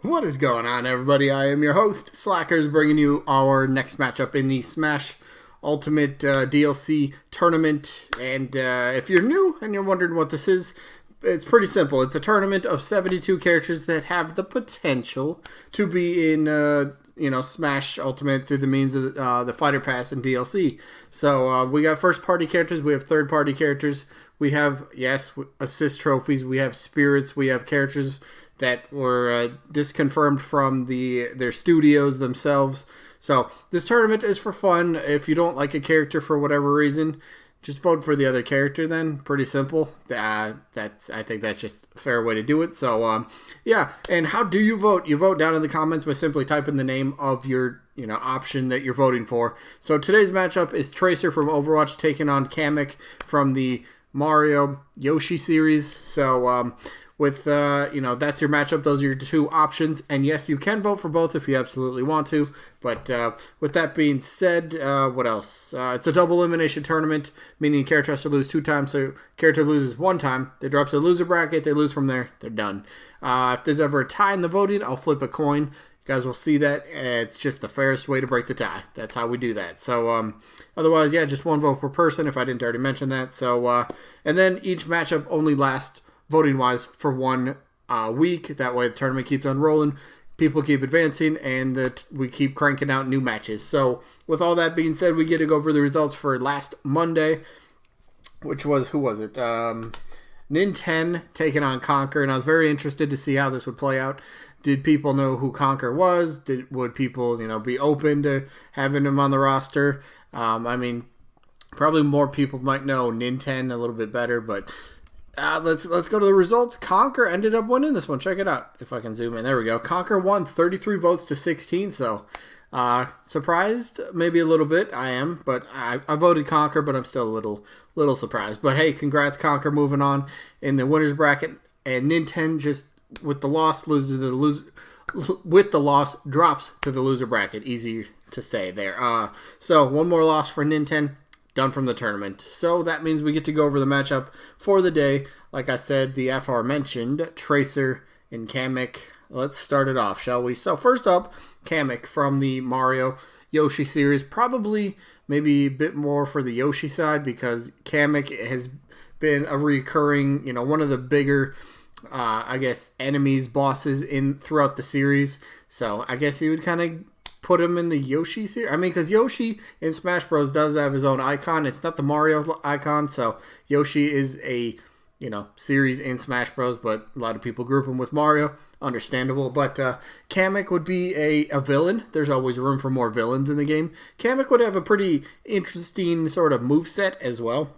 What is going on, everybody? I am your host, Slackerz, bringing you our next matchup in the Smash Ultimate DLC tournament. And if you're new and you're wondering what this is, it's pretty simple. It's a tournament of 72 characters that have the potential to be in, Smash Ultimate through the means of the Fighter Pass and DLC. So we got first-party characters. We have third-party characters. We have, assist trophies. We have spirits. We have characters that were disconfirmed from their studios themselves. So this tournament is for fun. If you don't like a character for whatever reason, just vote for the other character then. Pretty simple. I think that's just a fair way to do it. So, And how do you vote? You vote down in the comments by simply typing the name of your option that you're voting for. So today's matchup is Tracer from Overwatch taking on Kamek from the Mario Yoshi series. So, that's your matchup. Those are your two options. And yes, you can vote for both if you absolutely want to. But with that being said, what else? It's a double elimination tournament, meaning character has to lose 2 times. So character loses 1 time. They drop to the loser bracket. They lose from there. They're done. If there's ever a tie in the voting, I'll flip a coin. You guys will see that. It's just the fairest way to break the tie. That's how we do that. So otherwise, just 1 vote per person if I didn't already mention that. So and then each matchup only lasts voting-wise for 1 week. That way the tournament keeps on rolling. People keep advancing, and we keep cranking out new matches. So with all that being said, we get to go over the results for last Monday, which was, who was it? Nintendo taking on Conker, and I was very interested to see how this would play out. Did people know who Conker was? Would people, be open to having him on the roster? Probably more people might know Nintendo a little bit better, but let's go to the results. Conker ended up winning this one. Check it out. If I can zoom in. There we go. Conker won 33 votes to 16. So surprised maybe a little bit. I am. But I voted Conker, but I'm still a little surprised. But hey, congrats Conker moving on in the winners bracket. And Nintendo just with the loss drops to the loser bracket. Easy to say there. So one more loss for Nintendo. Done from the tournament. So that means we get to go over the matchup for the day. Like I said, the aforementioned Tracer and Kamek. Let's start it off, shall we? So first up, Kamek from the Mario Yoshi series. Probably maybe a bit more for the Yoshi side because Kamek has been a recurring, one of the bigger enemies, bosses throughout the series. So I guess you would kind of put him in the Yoshi series. Because Yoshi in Smash Bros. Does have his own icon. It's not the Mario icon, so Yoshi is a, series in Smash Bros., but a lot of people group him with Mario. Understandable. But Kamek would be a villain. There's always room for more villains in the game. Kamek would have a pretty interesting sort of moveset as well.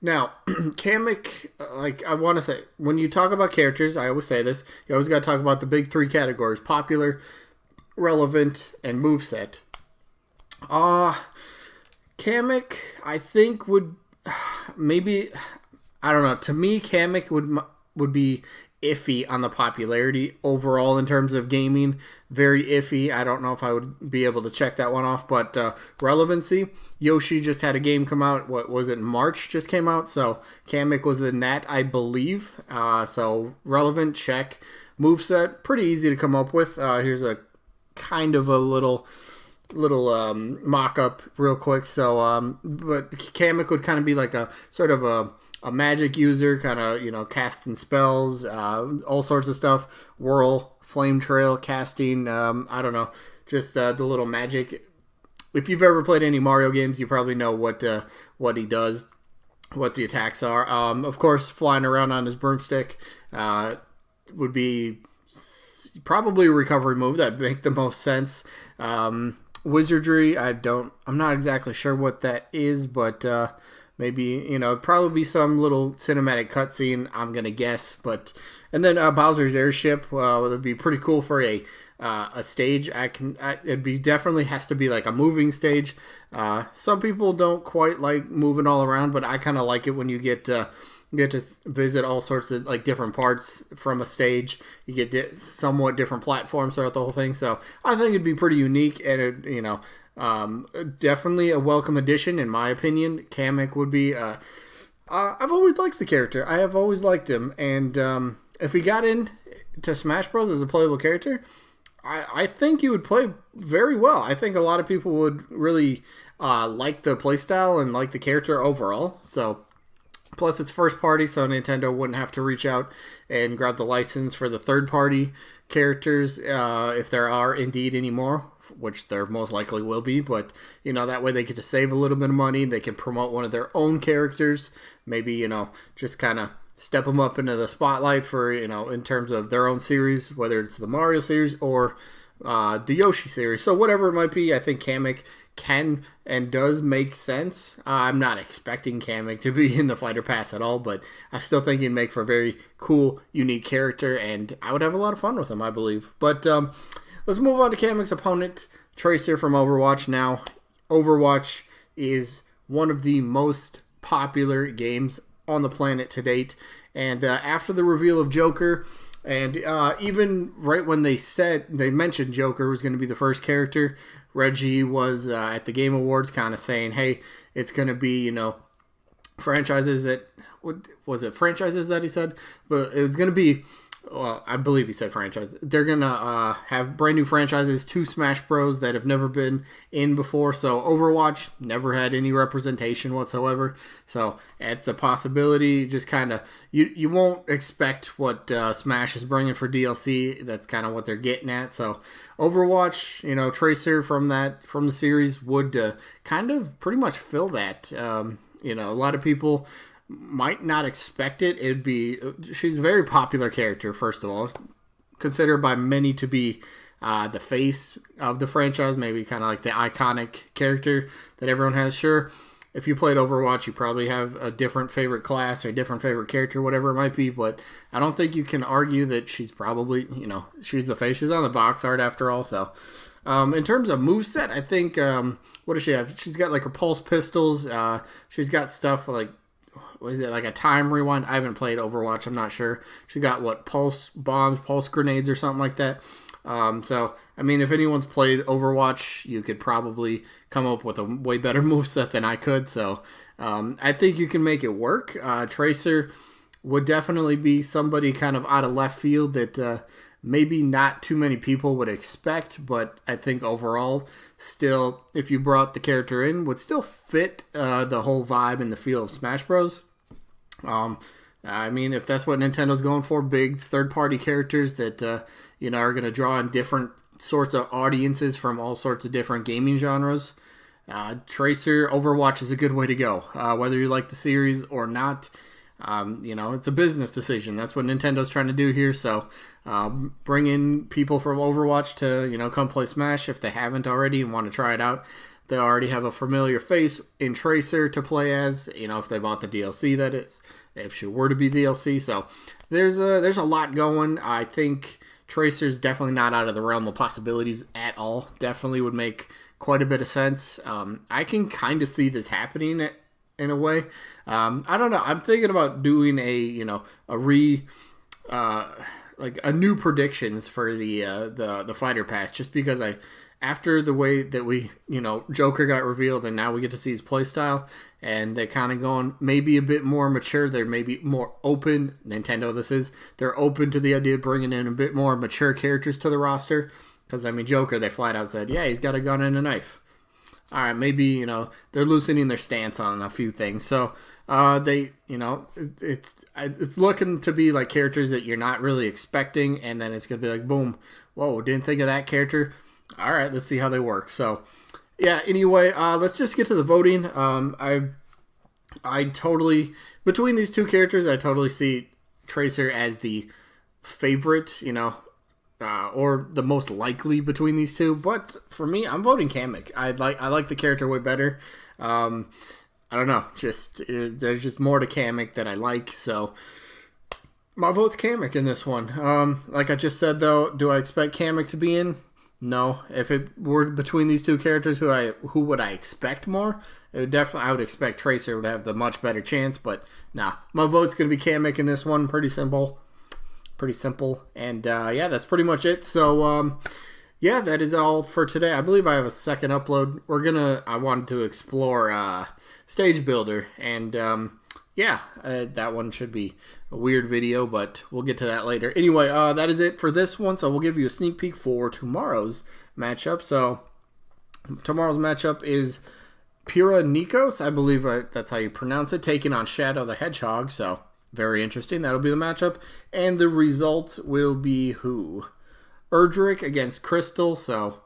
Now, Kamek, I want to say, when you talk about characters, I always say this, you always got to talk about the big 3 categories: popular, relevant, and moveset. Kamek, I think, would maybe, I don't know, to me, Kamek would be iffy on the popularity overall in terms of gaming. Very iffy. I don't know if I would be able to check that one off, but relevancy, Yoshi just had a game come out. What was it? March just came out, so Kamek was in that, I believe. So relevant, check. Moveset, pretty easy to come up with. Here's a kind of a little mock-up real quick. So but Kamek would kind of be like a sort of a magic user, kind of casting spells, all sorts of stuff. Whirl, flame trail, casting, I don't know, just the little magic. If you've ever played any Mario games, you probably know what he does, what the attacks are. Of course, flying around on his broomstick would be probably a recovery move. That'd make the most sense. Wizardry, I'm not exactly sure what that is, but maybe, probably be some little cinematic cutscene, I'm going to guess. And then Bowser's airship would be pretty cool for a stage. Definitely has to be like a moving stage. Some people don't quite like moving all around, but I kind of like it when you get to visit all sorts of different parts from a stage. You get somewhat different platforms throughout the whole thing. So I think it'd be pretty unique, and definitely a welcome addition in my opinion. Kamek would be. I've always liked the character. I have always liked him, and if he got in to Smash Bros. As a playable character, I think he would play very well. I think a lot of people would really like the playstyle and like the character overall. So, plus it's first party, so Nintendo wouldn't have to reach out and grab the license for the third party characters if there are indeed any more, which there most likely will be. But that way they get to save a little bit of money. They can promote one of their own characters. Maybe just kind of step them up into the spotlight for, in terms of their own series, whether it's the Mario series or the Yoshi series. So whatever it might be, I think Kamek can and does make sense. I'm not expecting Kamek to be in the Fighter Pass at all, but I still think he'd make for a very cool, unique character, and I would have a lot of fun with him, I believe. But let's move on to Kamek's opponent, Tracer from Overwatch. Now, Overwatch is one of the most popular games on the planet to date, and after the reveal of Joker, and even right when they mentioned Joker was going to be the first character, Reggie was at the Game Awards kind of saying, hey, it's going to be, franchises that, was it franchises that he said? But it was going to be, I believe he said franchise. They're going to have brand new franchises to Smash Bros. That have never been in before. So Overwatch never had any representation whatsoever. So it's a possibility. Just kind of, you won't expect what Smash is bringing for DLC. That's kind of what they're getting at. So Overwatch, Tracer from the series would kind of pretty much fill that. A lot of people might not expect it. She's a very popular character, first of all, considered by many to be the face of the franchise, maybe kind of like the iconic character that everyone has. Sure, if you played Overwatch, you probably have a different favorite class or a different favorite character, whatever it might be, but I don't think you can argue that she's probably, she's the face. She's on the box art after all, so in terms of moveset, I think, what does she have? She's got like her pulse pistols, she's got stuff like, was it like a time rewind? I haven't played Overwatch. I'm not sure. She got pulse bombs, pulse grenades, or something like that. So, I mean, if anyone's played Overwatch, you could probably come up with a way better moveset than I could. So, I think you can make it work. Tracer would definitely be somebody kind of out of left field that maybe not too many people would expect, but I think overall, still, if you brought the character in, would still fit the whole vibe and the feel of Smash Bros. I mean, if that's what Nintendo's going for, big third-party characters that are going to draw in different sorts of audiences from all sorts of different gaming genres, Tracer Overwatch is a good way to go. Whether you like the series or not, it's a business decision. That's what Nintendo's trying to do here. So, bring in people from Overwatch to, come play Smash if they haven't already and want to try it out. They already have a familiar face in Tracer to play as, if they bought the DLC, that is, if she were to be DLC. So, there's a lot going. I think Tracer's definitely not out of the realm of possibilities at all. Definitely would make quite a bit of sense. I can kind of see this happening in a way. I don't know. I'm thinking about doing a new predictions for the Fighter Pass, just because after the way that we, Joker got revealed and now we get to see his playstyle, and they're kind of going maybe a bit more mature. They're maybe more open. Nintendo, they're open to the idea of bringing in a bit more mature characters to the roster. Because, Joker, they flat out said, yeah, he's got a gun and a knife. All right, maybe, they're loosening their stance on a few things. So, it's looking to be like characters that you're not really expecting, and then it's going to be like, boom, whoa, didn't think of that character. All right, let's see how they work. So, yeah, anyway, let's just get to the voting. I totally, between these two characters, I totally see Tracer as the favorite, or the most likely between these two. But for me, I'm voting Kamek. I like the character way better. I don't know. There's just more to Kamek that I like. So my vote's Kamek in this one. Like I just said, though, do I expect Kamek to be in? No. If it were between these two characters, who would I expect more? I would expect Tracer would have the much better chance. But nah, my vote's gonna be Kamek in this one. Pretty simple. And yeah, that's pretty much it. So yeah, that is all for today. I believe I have a second upload. I wanted to explore Stage Builder, and yeah, that one should be a weird video, but we'll get to that later. Anyway, that is it for this one, so we'll give you a sneak peek for tomorrow's matchup. So tomorrow's matchup is Pira Nikos, I believe that's how you pronounce it, taking on Shadow the Hedgehog, so very interesting. That'll be the matchup. And the result will be who? Erdrick against Crystal, so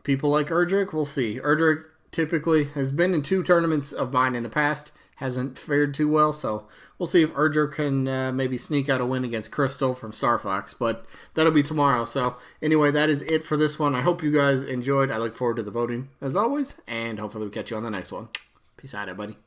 people like Erdrick, we'll see. Erdrick typically has been in 2 tournaments of mine in the past, hasn't fared too well, so we'll see if Erdrick can maybe sneak out a win against Crystal from Star Fox, but that'll be tomorrow. So anyway, that is it for this one. I hope you guys enjoyed. I look forward to the voting as always, and hopefully we'll catch you on the next one. Peace out, everybody.